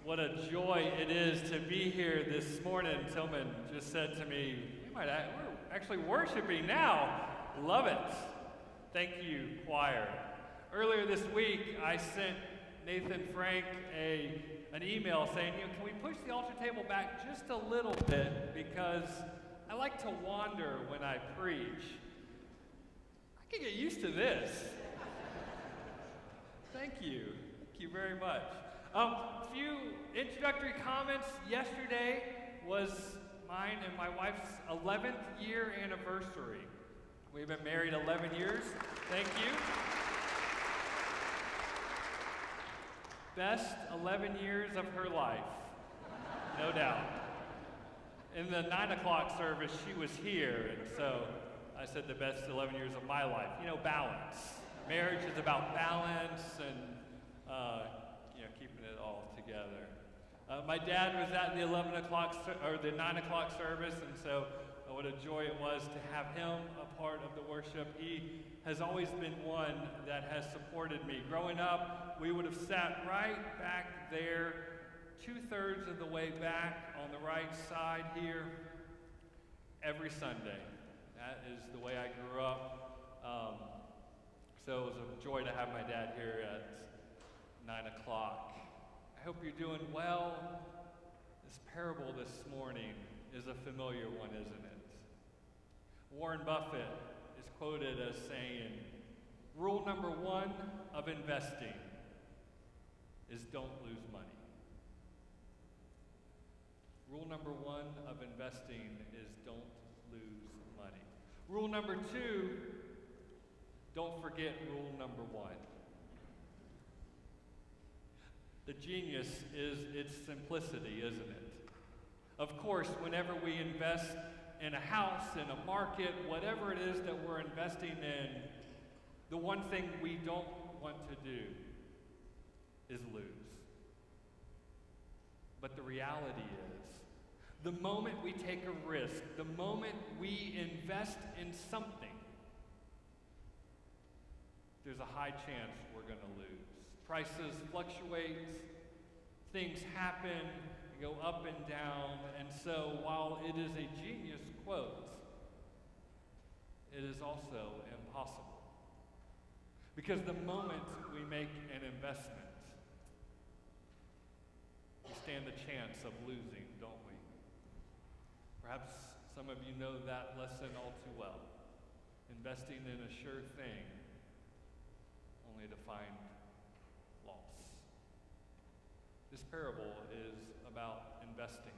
What a joy it is to be here this morning. Tillman just said to me, we're actually worshiping now. Love it. Thank you, choir. Earlier this week, I sent Nathan Frank an email saying, can we push the altar table back just a little bit because I like to wander when I preach. I can get used to this. Thank you. Thank you very much. A few introductory comments. Yesterday was mine and my wife's 11th year anniversary. We've been married 11 years. Thank you. Best 11 years of her life, no doubt. In the 9 o'clock service, she was here, and so I said the best 11 years of my life. You know, balance. Marriage is about balance and keeping it all together. My dad was at the 9 o'clock service, and so what a joy it was to have him a part of the worship. He has always been one that has supported me. Growing up, we would have sat right back there, 2/3 of the way back on the right side here, every Sunday. That is the way I grew up. So it was a joy to have my dad here at 9 o'clock. I hope you're doing well. This parable this morning is a familiar one, isn't it? Warren Buffett is quoted as saying, rule number 1 of investing is don't lose money. Rule number 1 of investing is don't lose money. Rule number 2, don't forget rule number 1. The genius is its simplicity, isn't it? Of course, whenever we invest in a house, in a market, whatever it is that we're investing in, the one thing we don't want to do is lose. But the reality is, the moment we take a risk, the moment we invest in something, there's a high chance we're going to lose. Prices fluctuate, things happen, go up and down, and so while it is a genius quote, it is also impossible. Because the moment we make an investment, we stand the chance of losing, don't we? Perhaps some of you know that lesson all too well. Investing in a sure thing, only to find loss. This parable is about investing.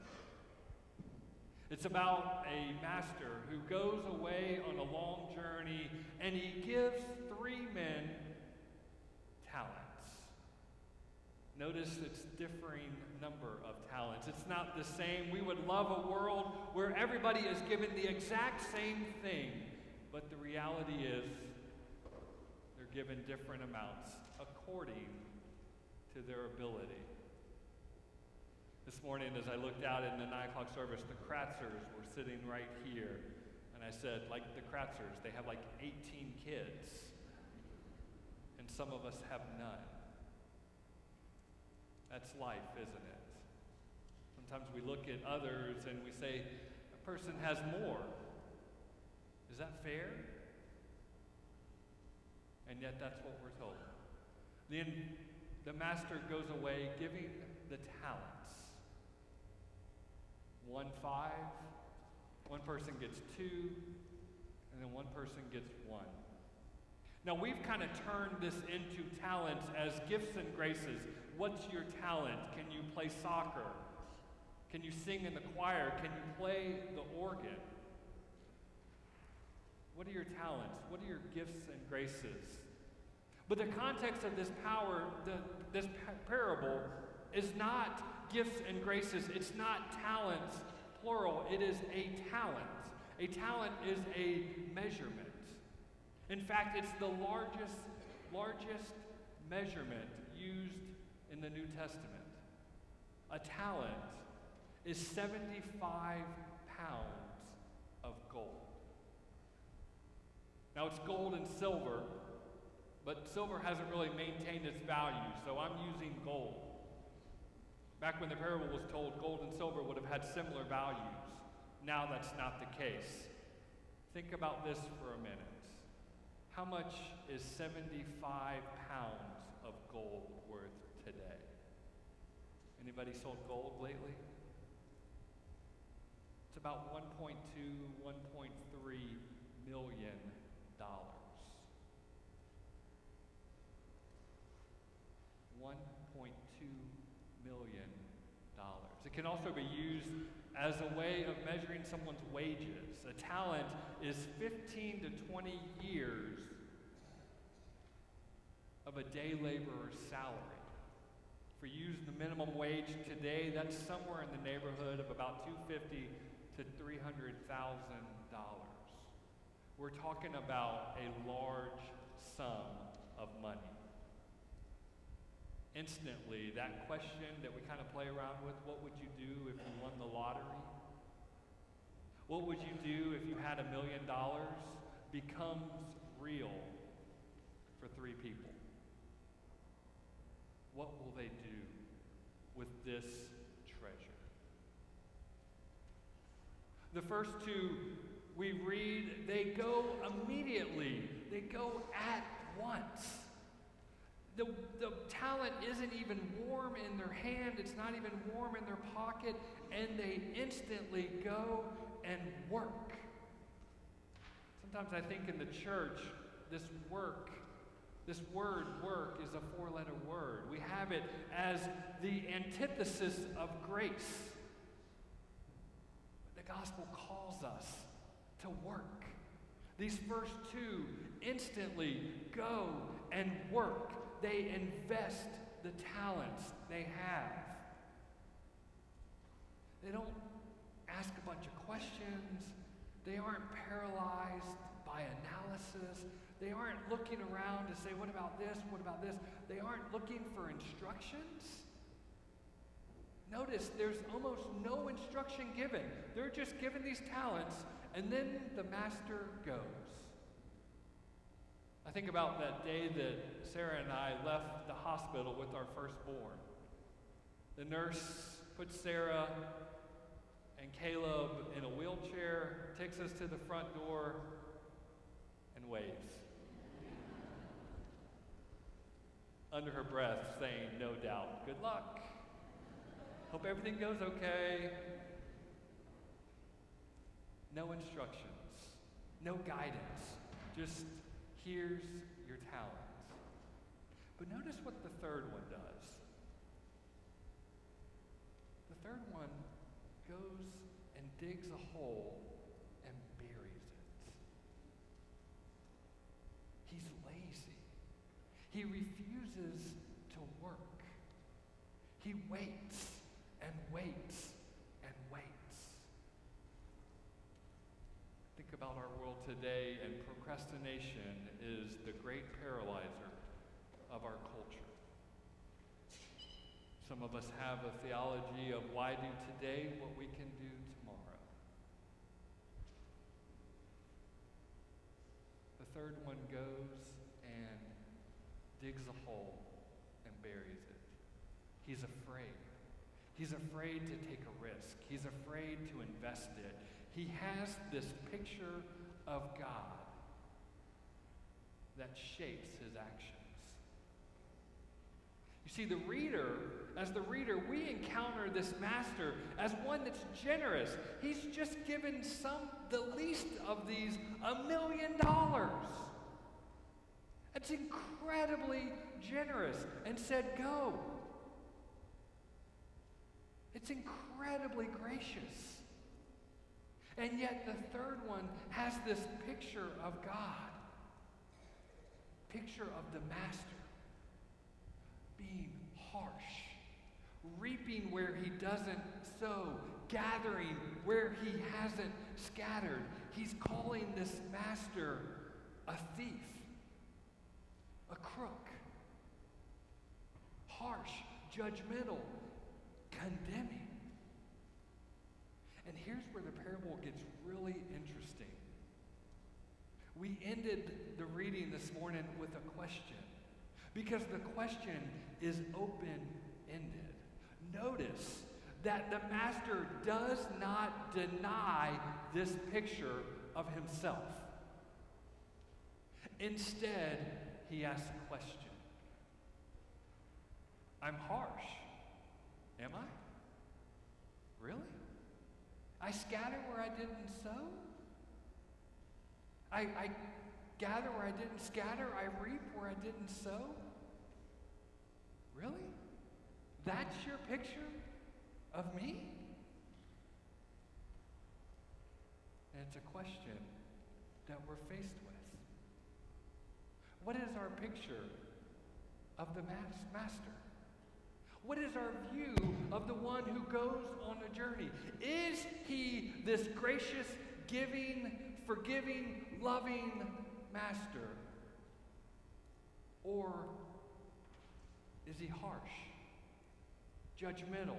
It's about a master who goes away on a long journey and he gives 3 men talents. Notice it's differing number of talents. It's not the same. We would love a world where everybody is given the exact same thing, but the reality is they're given different amounts according to their ability. This morning, as I looked out in the 9 o'clock service, the Kratzers were sitting right here. And I said, like the Kratzers, they have like 18 kids. And some of us have none. That's life, isn't it? Sometimes we look at others and we say, a person has more. Is that fair? And yet that's what we're told. Then the master goes away giving the talents. 1 5, one person gets 2, and then one person gets 1. Now we've kind of turned this into talents as gifts and graces. What's your talent? Can you play soccer? Can you sing in the choir? Can you play the organ? What are your talents? What are your gifts and graces? But the context of this parable is not gifts and graces. It's not talents, plural. It is a talent. A talent is a measurement. In fact, it's the largest measurement used in the New Testament. A talent is 75 pounds of gold. Now it's gold and silver, but silver hasn't really maintained its value, so I'm using gold. Back when the parable was told, gold and silver would have had similar values. Now that's not the case. Think about this for a minute. How much is 75 pounds of gold worth today? Anybody sold gold lately? It's about $1.2, $1.3 million. $1.2 million. It can also be used as a way of measuring someone's wages. A talent is 15 to 20 years of a day laborer's salary. If we use the minimum wage today, that's somewhere in the neighborhood of about $250,000 to $300,000. We're talking about a large sum of money. Instantly, that question that we kind of play around with, what would you do if you won the lottery? What would you do if you had $1 million? Becomes real for three people. What will they do with this treasure? The first two we read, they go immediately. They go at once. The talent isn't even warm in their hand. It's not even warm in their pocket. And they instantly go and work. Sometimes I think in the church, this word work is a four-letter word. We have it as the antithesis of grace. But the gospel calls us to work. These first two instantly go and work. They invest the talents they have. They don't ask a bunch of questions. They aren't paralyzed by analysis. They aren't looking around to say, what about this? What about this? They aren't looking for instructions. Notice there's almost no instruction given. They're just given these talents, and then the master goes. I think about that day that Sarah and I left the hospital with our firstborn. The nurse puts Sarah and Caleb in a wheelchair, takes us to the front door, and waves. Under her breath, saying, no doubt, good luck. Hope everything goes okay. No instructions, no guidance, just here's your talent. But notice what the third one does. The third one goes and digs a hole and buries it. He's lazy. He refuses to work. He waits and waits and waits. Think about our world today, and procrastination is the great paralyzer of our culture. Some of us have a theology of why do today what we can do tomorrow. The third one goes and digs a hole and buries it. He's afraid. He's afraid to take a risk. He's afraid to invest it. He has this picture of God that shapes his actions. You see, as the reader, we encounter this master as one that's generous. He's just given the least of these $1 million. That's incredibly generous, and said, go. It's incredibly gracious. And yet the third one has this picture of God. Picture of the master being harsh, reaping where he doesn't sow, gathering where he hasn't scattered. He's calling this master a thief, a crook, harsh, judgmental, condemning. And here's where the parable gets really interesting. We ended the reading this morning with a question, because the question is open-ended. Notice that the master does not deny this picture of himself. Instead, he asks a question. I'm harsh. Am I? Really? I scatter where I didn't sow? I gather where I didn't scatter? I reap where I didn't sow? Really? That's your picture of me? And it's a question that we're faced with. What is our picture of the master? What is our view of the one who goes on a journey? Is he this gracious, giving, forgiving, loving master? Or is he harsh, judgmental,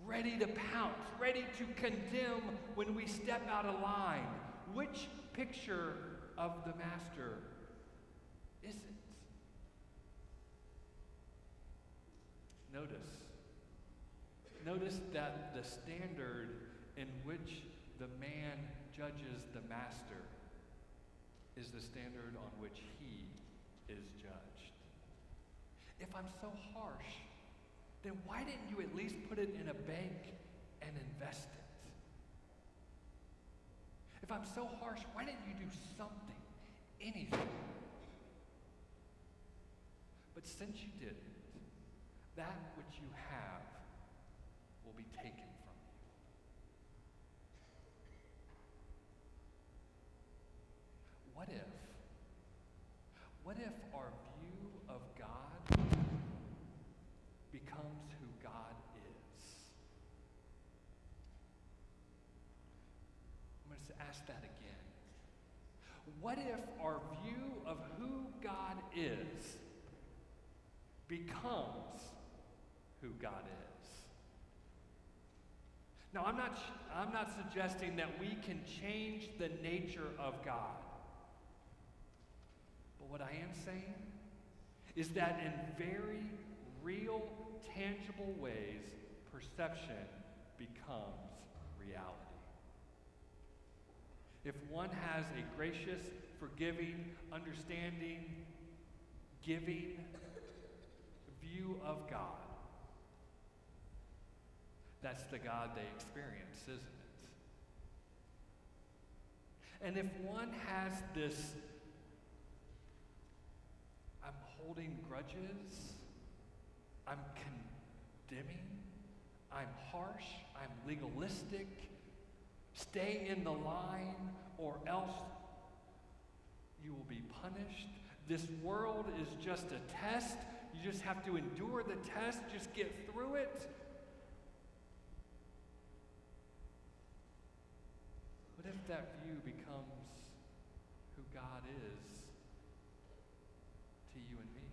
ready to pounce, ready to condemn when we step out of line? Which picture of the master is it? Notice that the standard in which the man judges the master is the standard on which he is judged. If I'm so harsh, then why didn't you at least put it in a bank and invest it? If I'm so harsh, why didn't you do something, anything? But since you didn't, that which you have will be taken from you. What if our view of God becomes who God is? I'm going to ask that again. What if our view of who God is becomes who God is? Now, I'm not suggesting that we can change the nature of God. But what I am saying is that in very real, tangible ways, perception becomes reality. If one has a gracious, forgiving, understanding, giving view of God, that's the God they experience, isn't it? And if one has this, I'm holding grudges, I'm condemning, I'm harsh, I'm legalistic, stay in the line or else you will be punished. This world is just a test. You just have to endure the test, just get through it. What if that view becomes who God is to you and me?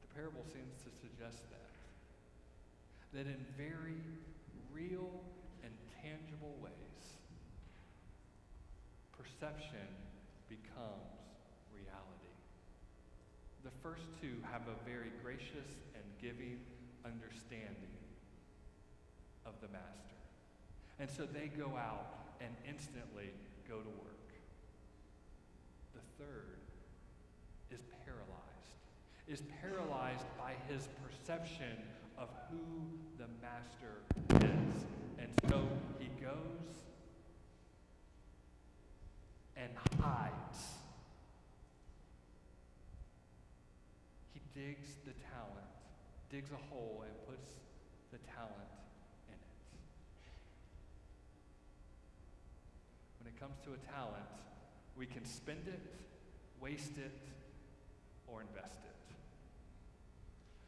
The parable seems to suggest that in very real and tangible ways, perception becomes reality. The first two have a very gracious and giving understanding of the master. And so they go out and instantly go to work. The third is paralyzed by his perception of who the master is. And so he goes and hides. He digs the talent, digs a hole and puts the talent in it. When it comes to a talent, we can spend it, waste it, or invest it.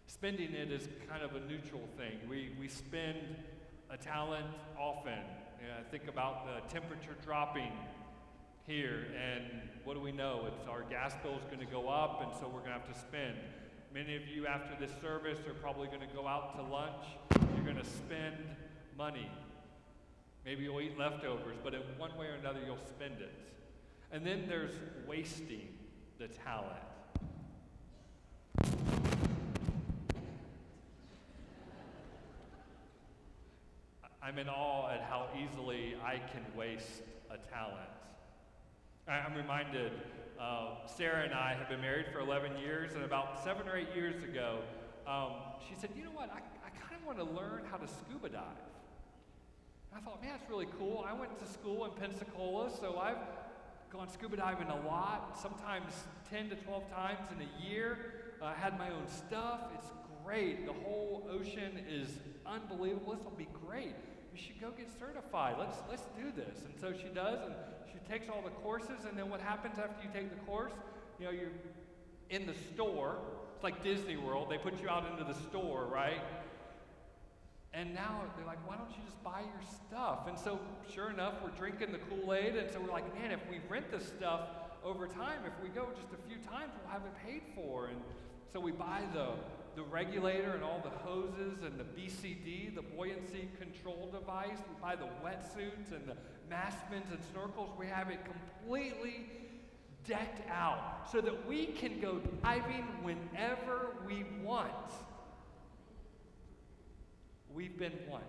Spending it is kind of a neutral thing. We spend a talent often. Think about the temperature dropping here, and what do we know? It's our gas bill is going to go up, and so we're going to have to spend. Many of you after this service are probably going to go out to lunch. You're going to spend money. Maybe you'll eat leftovers, but in one way or another you'll spend it. And then there's wasting the talent. I'm in awe at how easily I can waste a talent. I'm reminded, Sarah and I have been married for 11 years, and about 7 or 8 years ago, she said, you know what, I kind of want to learn how to scuba dive. And I thought, man, that's really cool. I went to school in Pensacola, so I've gone scuba diving a lot, sometimes 10 to 12 times in a year. I had my own stuff. It's great. The whole ocean is unbelievable. This will be great. We should go get certified. Let's do this. And so she does, and she takes all the courses, and then what happens after you take the course? You know, you're in the store. It's like Disney World. They put you out into the store, right? And now they're like, why don't you just buy your stuff? And so, sure enough, we're drinking the Kool-Aid, and so we're like, man, if we rent this stuff over time, if we go just a few times, we'll have it paid for. And so we buy the regulator and all the hoses and the BCD, the buoyancy control device. We buy the wetsuits and the mask fins and snorkels. We have it completely decked out so that we can go diving whenever we want. We've been once.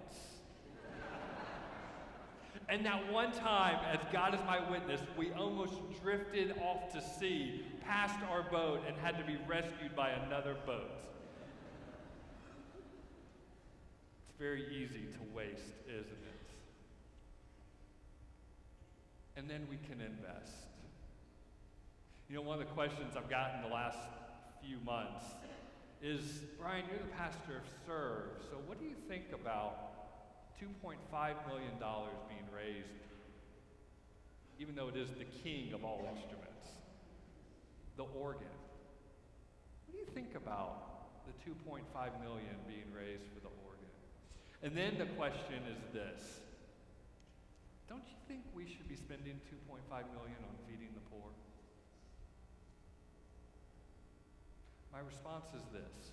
And that one time, as God is my witness, we almost drifted off to sea, past our boat, and had to be rescued by another boat. It's very easy to waste, isn't it? And then we can invest. You know, one of the questions I've gotten the last few months is, Brian, you're the pastor of Serve, so what do you think about $2.5 million being raised, even though it is the king of all instruments, the organ? What do you think about the $2.5 million being raised for the organ? And then the question is this: don't you think we should be spending $2.5 million on feeding the poor? My response is this: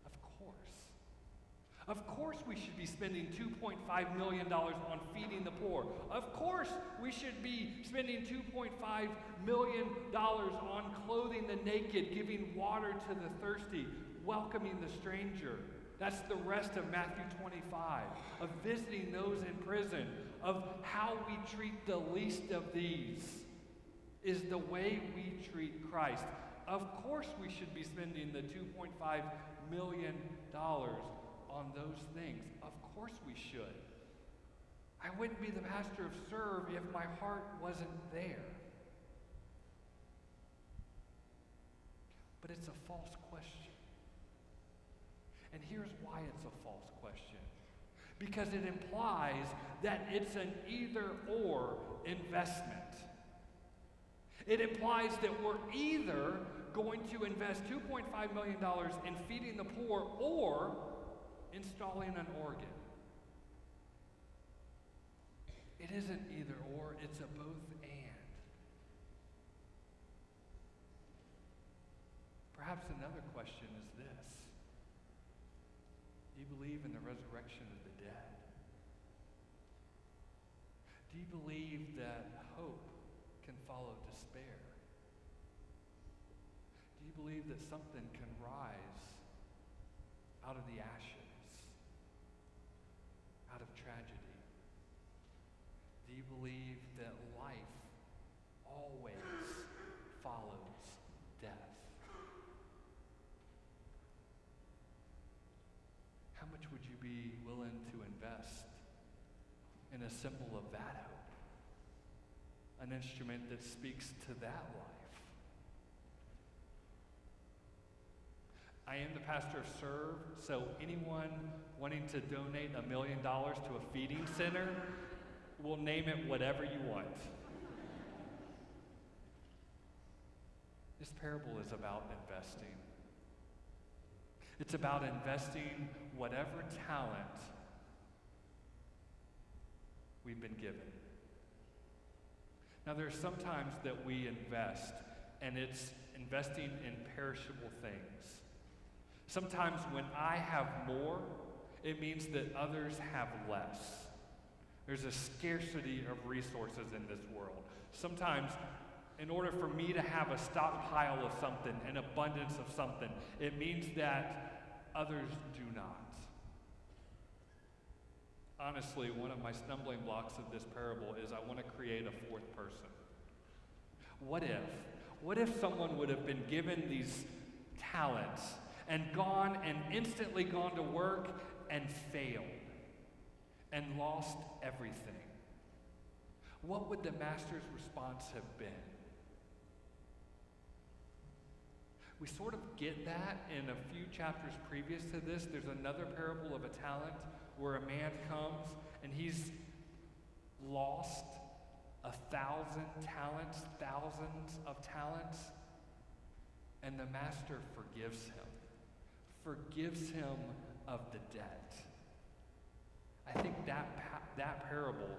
of course. Of course we should be spending $2.5 million on feeding the poor. Of course we should be spending $2.5 million on clothing the naked, giving water to the thirsty, welcoming the stranger. That's the rest of Matthew 25, of visiting those in prison, of how we treat the least of these is the way we treat Christ. Of course we should be spending the $2.5 million on those things. Of course we should. I wouldn't be the pastor of Serve if my heart wasn't there. But it's a false question. And here's why it's a false question. Because it implies that it's an either-or investment. It implies that we're either going to invest $2.5 million in feeding the poor or installing an organ. It isn't either or, it's a both and. Perhaps another question is this: do you believe in the resurrection of the dead? Do you believe that hope can follow despair? Do you believe that something can rise out of the ashes, out of tragedy? Do you believe that life always follows death? How much would you be willing to invest in a symbol of that hope? An instrument that speaks to that life. I am the pastor of Serve, so anyone wanting to donate $1 million to a feeding center, we'll name it whatever you want. This parable is about investing. It's about investing whatever talent we've been given. Now, there's sometimes that we invest, and it's investing in perishable things. Sometimes when I have more, it means that others have less. There's a scarcity of resources in this world. Sometimes, in order for me to have a stockpile of something, an abundance of something, it means that others do not. honestly, one of my stumbling blocks of this parable is I want to create a fourth person. What if? What if someone would have been given these talents and gone and instantly gone to work and failed and lost everything? What would the master's response have been? We sort of get that in a few chapters previous to this. There's another parable of a talent where a man comes and he's lost 1,000 talents, thousands of talents, and the master forgives him of the debt. I think that parable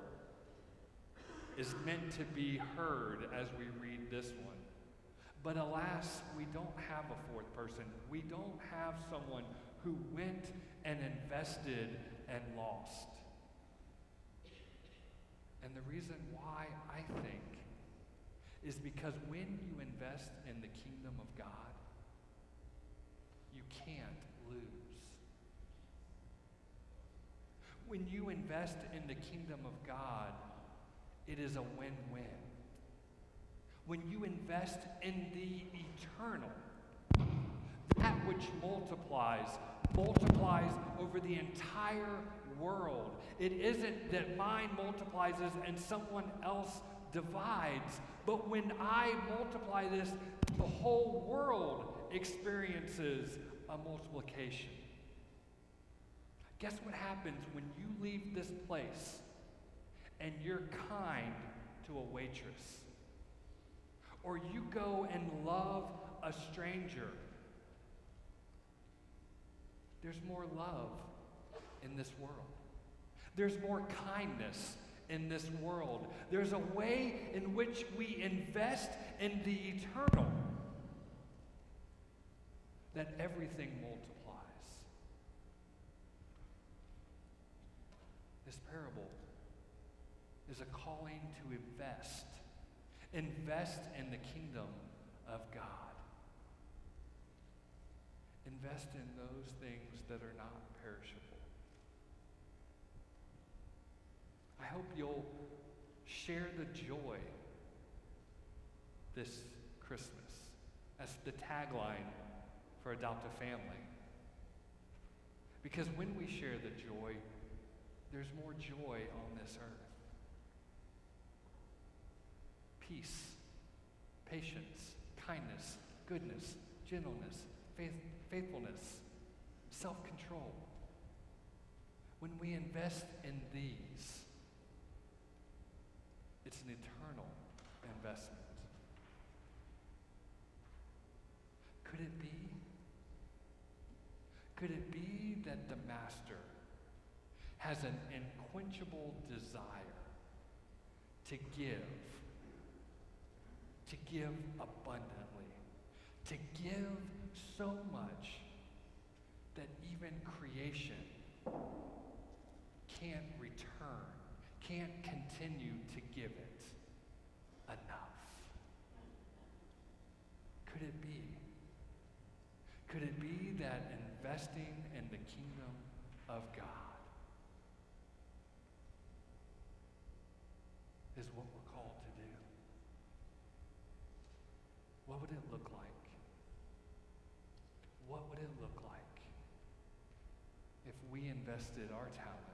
is meant to be heard as we read this one. But alas, we don't have a fourth person. We don't have someone who went and invested and lost. And the reason why, I think, is because when you invest in the kingdom of God, you can't lose. When you invest in the kingdom of God, it is a win-win. When you invest in the eternal, that which multiplies over the entire world. It isn't that mine multiplies and someone else divides, but when I multiply this, the whole world experiences a multiplication. Guess what happens when you leave this place and you're kind to a waitress? Or you go and love a stranger? There's more love in this world. There's more kindness in this world. There's a way in which we invest in the eternal that everything multiplies. This parable is a calling to invest. Invest in the kingdom of God. Invest in those things that are not perishable. I hope you'll share the joy this Christmas. That's the tagline for Adopt a Family. Because when we share the joy, there's more joy on this earth. Peace, patience, kindness, goodness, gentleness, faithfulness, self-control. When we invest in these, it's an eternal investment. Could it be? Could it be that the Master has an unquenchable desire to give abundantly, to give so much that even creation can't return, can't continue to give it enough? Could it be? Could it be that investing in the kingdom of God is what we're called to do? What would it look like? What would it look like if we invested our talent